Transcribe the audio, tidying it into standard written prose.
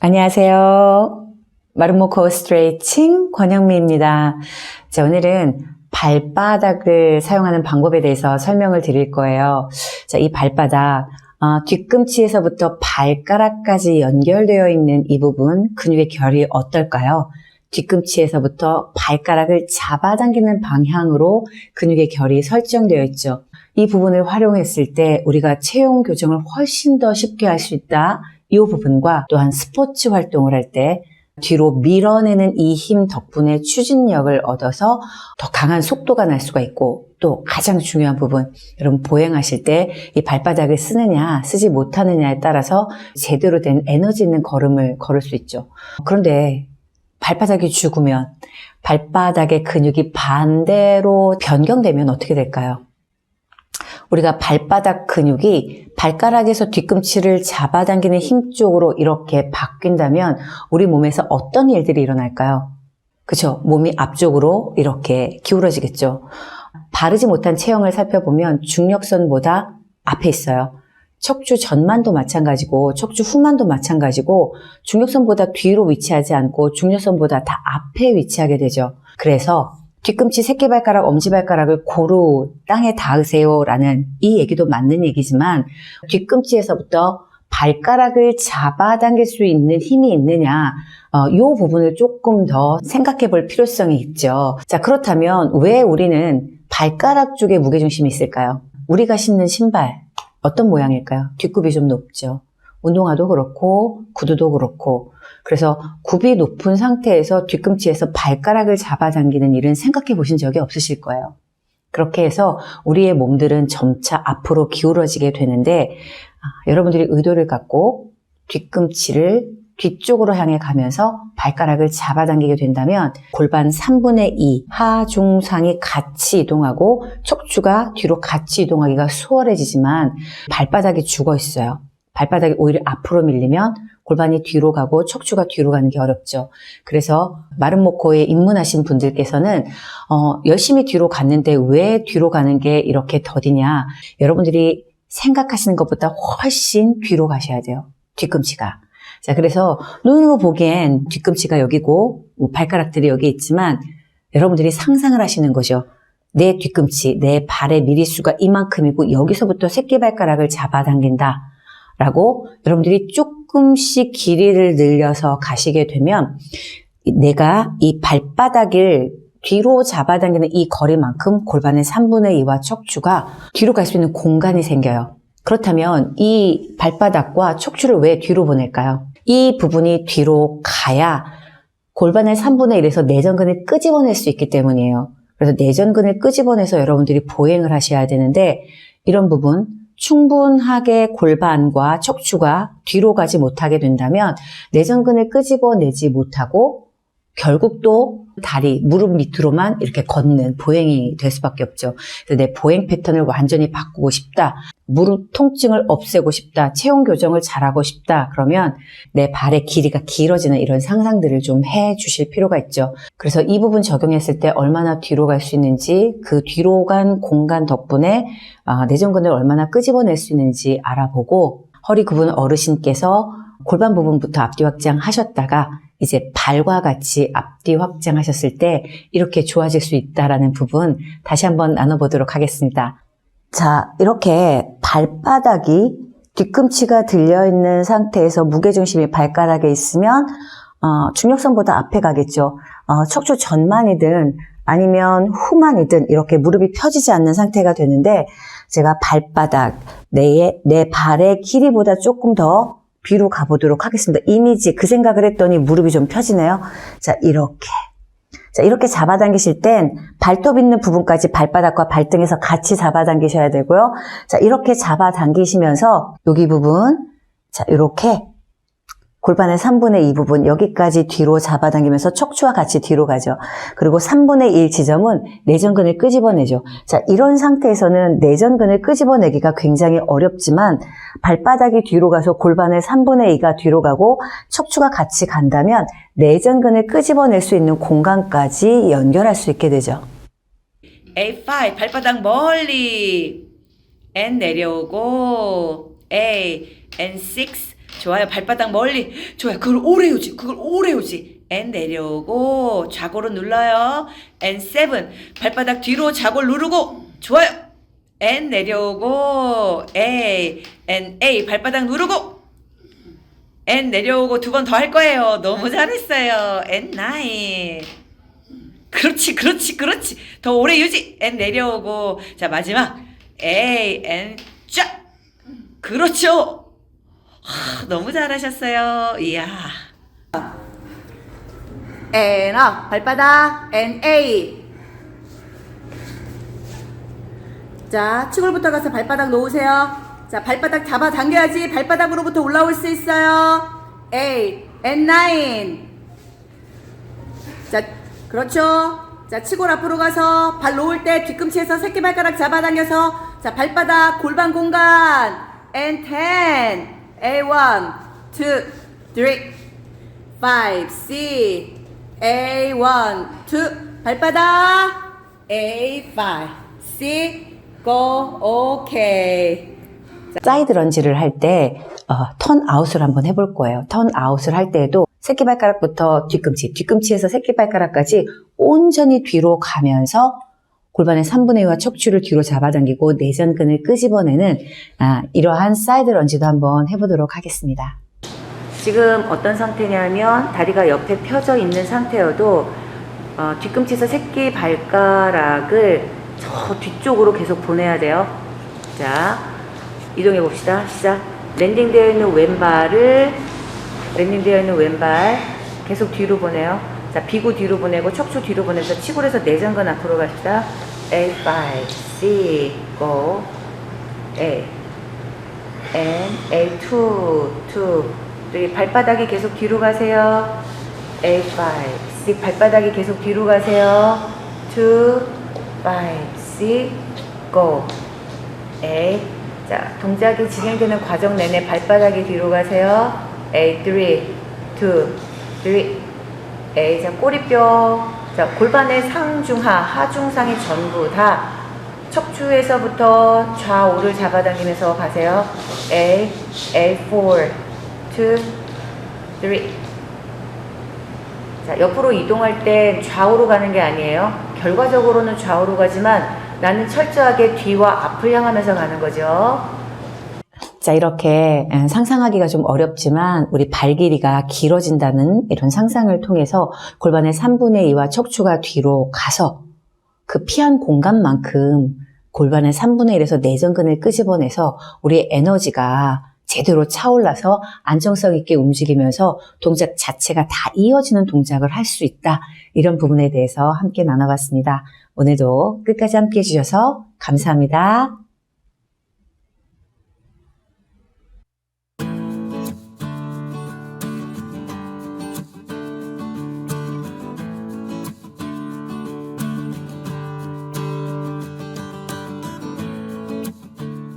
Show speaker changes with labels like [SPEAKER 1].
[SPEAKER 1] 안녕하세요. 마름모 코어 스트레칭 권영미입니다. 자, 오늘은 발바닥을 사용하는 방법에 대해서 설명을 드릴 거예요. 자, 이 발바닥, 뒤꿈치에서부터 발가락까지 연결되어 있는 이 부분, 근육의 결이 어떨까요? 뒤꿈치에서부터 발가락을 잡아당기는 방향으로 근육의 결이 설정되어 있죠. 이 부분을 활용했을 때 우리가 체형 교정을 훨씬 더 쉽게 할 수 있다. 이 부분과 또한 스포츠 활동을 할 때 뒤로 밀어내는 이 힘 덕분에 추진력을 얻어서 더 강한 속도가 날 수가 있고, 또 가장 중요한 부분, 여러분 보행하실 때 이 발바닥을 쓰느냐 쓰지 못하느냐에 따라서 제대로 된 에너지 있는 걸음을 걸을 수 있죠. 그런데 발바닥이 죽으면, 발바닥의 근육이 반대로 변경되면 어떻게 될까요? 우리가 발바닥 근육이 발가락에서 뒤꿈치를 잡아당기는 힘 쪽으로 이렇게 바뀐다면 우리 몸에서 어떤 일들이 일어날까요? 그쵸? 몸이 앞쪽으로 이렇게 기울어지겠죠. 바르지 못한 체형을 살펴보면 중력선보다 앞에 있어요. 척추 전만도 마찬가지고 척추 후만도 마찬가지고 중력선보다 뒤로 위치하지 않고 중력선보다 다 앞에 위치하게 되죠. 그래서 뒤꿈치 새끼발가락, 엄지발가락을 고루 땅에 닿으세요 라는 이 얘기도 맞는 얘기지만, 뒤꿈치에서부터 발가락을 잡아당길 수 있는 힘이 있느냐, 이 부분을 조금 더 생각해 볼 필요성이 있죠. 자, 그렇다면 왜 우리는 발가락 쪽에 무게중심이 있을까요? 우리가 신는 신발 어떤 모양일까요? 뒷굽이 좀 높죠. 운동화도 그렇고 구두도 그렇고. 그래서 굽이 높은 상태에서 뒤꿈치에서 발가락을 잡아당기는 일은 생각해 보신 적이 없으실 거예요. 그렇게 해서 우리의 몸들은 점차 앞으로 기울어지게 되는데, 여러분들이 의도를 갖고 뒤꿈치를 뒤쪽으로 향해 가면서 발가락을 잡아당기게 된다면 골반 3분의 2, 하, 중, 상이 같이 이동하고 척추가 뒤로 같이 이동하기가 수월해지지만 발바닥이 죽어 있어요. 발바닥이 오히려 앞으로 밀리면 골반이 뒤로 가고 척추가 뒤로 가는 게 어렵죠. 그래서 마름모코에 입문하신 분들께서는 열심히 뒤로 갔는데 왜 뒤로 가는 게 이렇게 더디냐. 여러분들이 생각하시는 것보다 훨씬 뒤로 가셔야 돼요. 뒤꿈치가. 자, 그래서 눈으로 보기엔 뒤꿈치가 여기고 발가락들이 여기 있지만 여러분들이 상상을 하시는 거죠. 내 뒤꿈치, 내 발의 미리수가 이만큼이고 여기서부터 새끼발가락을 잡아당긴다 라고 여러분들이 조금씩 길이를 늘려서 가시게 되면 내가 이 발바닥을 뒤로 잡아당기는 이 거리만큼 골반의 3분의 2와 척추가 뒤로 갈 수 있는 공간이 생겨요. 그렇다면 이 발바닥과 척추를 왜 뒤로 보낼까요? 이 부분이 뒤로 가야 골반의 3분의 1에서 내전근을 끄집어낼 수 있기 때문이에요. 그래서 내전근을 끄집어내서 여러분들이 보행을 하셔야 되는데, 이런 부분 충분하게 골반과 척추가 뒤로 가지 못하게 된다면 내전근을 끄집어내지 못하고 결국 또 다리, 무릎 밑으로만 이렇게 걷는 보행이 될 수밖에 없죠. 그래서 내 보행 패턴을 완전히 바꾸고 싶다, 무릎 통증을 없애고 싶다, 체형 교정을 잘하고 싶다, 그러면 내 발의 길이가 길어지는 이런 상상들을 좀 해주실 필요가 있죠. 그래서 이 부분 적용했을 때 얼마나 뒤로 갈 수 있는지, 그 뒤로 간 공간 덕분에 내전근을 얼마나 끄집어낼 수 있는지 알아보고, 허리 굽은 어르신께서 골반 부분부터 앞뒤 확장하셨다가 이제 발과 같이 앞뒤 확장하셨을 때 이렇게 좋아질 수 있다라는 부분 다시 한번 나눠보도록 하겠습니다. 자, 이렇게 발바닥이 뒤꿈치가 들려있는 상태에서 무게중심이 발가락에 있으면 중력선보다 앞에 가겠죠. 척추 전만이든 아니면 후만이든 이렇게 무릎이 펴지지 않는 상태가 되는데, 제가 발바닥, 내 발의 길이보다 조금 더 뒤로 가보도록 하겠습니다. 이미지, 그 생각을 했더니 무릎이 좀 펴지네요. 자, 이렇게. 자, 이렇게 잡아당기실 땐 발톱 있는 부분까지 발바닥과 발등에서 같이 잡아당기셔야 되고요. 자, 이렇게 잡아당기시면서 여기 부분, 자, 이렇게 골반의 3분의 2 부분, 여기까지 뒤로 잡아당기면서 척추와 같이 뒤로 가죠. 그리고 3분의 1 지점은 내전근을 끄집어내죠. 자, 이런 상태에서는 내전근을 끄집어내기가 굉장히 어렵지만 발바닥이 뒤로 가서 골반의 3분의 2가 뒤로 가고 척추가 같이 간다면 내전근을 끄집어낼 수 있는 공간까지 연결할 수 있게 되죠.
[SPEAKER 2] A5 발바닥 멀리 N 내려오고 A N6 좋아요. 발바닥 멀리. 좋아요. 그걸 오래 유지. 그걸 오래 유지. and 내려오고 좌골을 눌러요. and 7. 발바닥 뒤로 좌골 누르고. 좋아요. and 내려오고 A and A 발바닥 누르고 and 내려오고 두 번 더 할 거예요. 너무 잘했어요. and 9. 그렇지, 그렇지, 그렇지. 더 오래 유지. and 내려오고. 자, 마지막. A and 쫙. 그렇죠. 너무 잘하셨어요. 이야. and up. 발바닥. and A. 자, 축을부터 가서 발바닥 놓으세요. 자, 발바닥 잡아 당겨야지 발바닥으로부터 올라올 수 있어요. 8 and 9. 자, 그렇죠. 자, 치골 앞으로 가서 발 놓을 때 뒤꿈치에서 새끼발가락 잡아당겨서 자, 발바닥 골반 공간 and 10. A1, 2, 3, 5, 6, A1, 2, 발바닥 A5, 6, go, 오케이.
[SPEAKER 1] 사이드 런지를 할 때 턴 아웃을 한번 해볼 거예요. 턴 아웃을 할 때에도 새끼발가락부터 뒤꿈치, 뒤꿈치에서 새끼발가락까지 온전히 뒤로 가면서 골반의 3분의 2와 척추를 뒤로 잡아당기고 내전근을 끄집어내는 이러한 사이드 런지도 한번 해보도록 하겠습니다. 지금 어떤 상태냐면 다리가 옆에 펴져 있는 상태여도 뒤꿈치에서 새끼발가락을 저 뒤쪽으로 계속 보내야 돼요. 자, 이동해 봅시다. 시작. 랜딩되어 있는 왼발 계속 뒤로 보내요. 자, 비구 뒤로 보내고 척추 뒤로 보내서 치골에서 내전근 앞으로 갑시다. A5, C, go, A, and A2, 2, 3, 발바닥이 계속 뒤로 가세요. A5, C, 발바닥이 계속 뒤로 가세요. 2, 5, 6, go, A. 자, 동작이 진행되는 과정 내내 발바닥이 뒤로 가세요. A, 3, 2, 3, A. 자, 꼬리뼈. 자, 골반의 상중하, 하중상이 전부 다 척추에서부터 좌우를 잡아당기면서 가세요. A, A4, 2, 3. 자, 옆으로 이동할 때 좌우로 가는 게 아니에요. 결과적으로는 좌우로 가지만 나는 철저하게 뒤와 앞을 향하면서 가는 거죠. 자, 이렇게 상상하기가 좀 어렵지만 우리 발 길이가 길어진다는 이런 상상을 통해서 골반의 3분의 2와 척추가 뒤로 가서 그 피한 공간만큼 골반의 3분의 1에서 내전근을 끄집어내서 우리의 에너지가 제대로 차올라서 안정성 있게 움직이면서 동작 자체가 다 이어지는 동작을 할 수 있다. 이런 부분에 대해서 함께 나눠봤습니다. 오늘도 끝까지 함께 해주셔서 감사합니다.